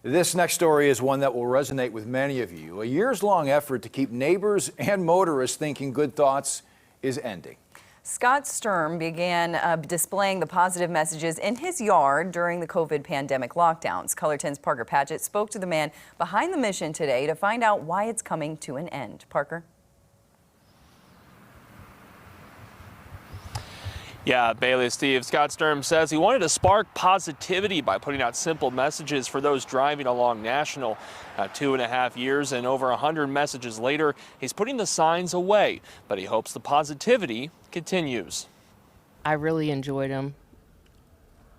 This next story is one that will resonate with many of you. A years-long effort to keep neighbors and motorists thinking good thoughts is ending. Scott Sturm began displaying the positive messages in his yard during the COVID pandemic lockdowns. Color 10's Parker Patchett spoke to the man behind the mission today to find out why it's coming to an end. Parker? Yeah, Bailey, Steve, Scott Sturm says he wanted to spark positivity by putting out simple messages for those driving along National. 2.5 years and over 100 messages later, he's putting the signs away, but he hopes the positivity continues. I really enjoyed them.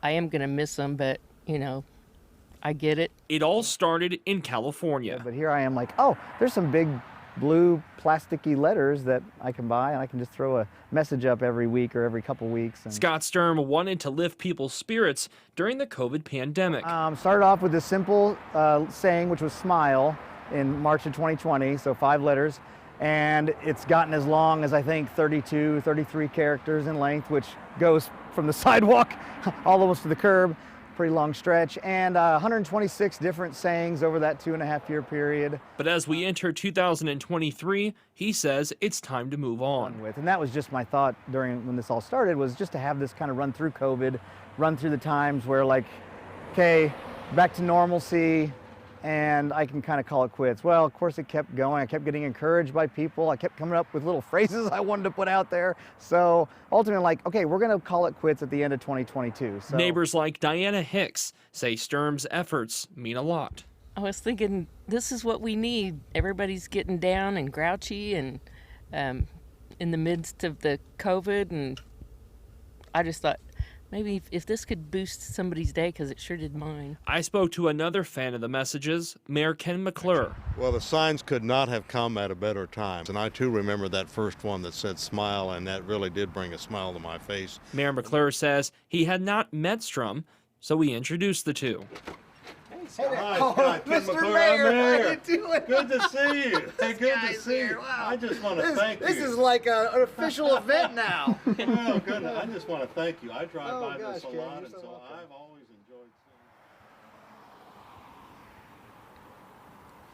I am going to miss them, but, you know, I get it. It all started in California. Yeah, but here I am like, oh, there's some big blue plasticky letters that I can buy, and I can just throw a message up every week or every couple weeks. And Scott Sturm wanted to lift people's spirits during the COVID pandemic. Started off with a simple saying, which was smile, in March of 2020, so 5 letters. And it's gotten as long as I think 32, 33 characters in length, which goes from the sidewalk almost to the curb. Pretty long stretch, and 126 different sayings over that 2.5-year period. But as we enter 2023, he says it's time to move on. And that was just my thought during when this all started, was just to have this kind of run through COVID, run through the times where like, okay, back to normalcy, and I can kind of call it quits. Well, of course it kept going. I kept getting encouraged by people. I kept coming up with little phrases I wanted to put out there. So ultimately, like, okay, we're going to call it quits at the end of 2022. So. Neighbors like Diana Hicks say Sturm's efforts mean a lot. I was thinking, this is what we need. Everybody's getting down and grouchy and in the midst of the COVID, and I just thought, maybe if this could boost somebody's day, because it sure did mine. I spoke to another fan of the messages, Mayor Ken McClure. Well, the signs could not have come at a better time. And I, too, remember that first one that said smile, and that really did bring a smile to my face. Mayor McClure says he had not met Sturm, so we introduced the two. Hi, Mr. Mayor, how you doing? Good to see you. Hey, good to see you. Wow. I just want to thank you. This is like an official event now. Well, goodness, I just want to thank you. I drive Oh, by this gosh, a Ken, lot, you're and so so welcome. I've always enjoyed seeing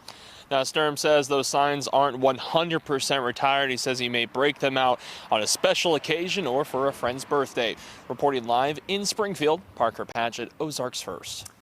you. Now, Sturm says those signs aren't 100% retired. He says he may break them out on a special occasion or for a friend's birthday. Reporting live in Springfield, Parker Patchett, Ozarks First.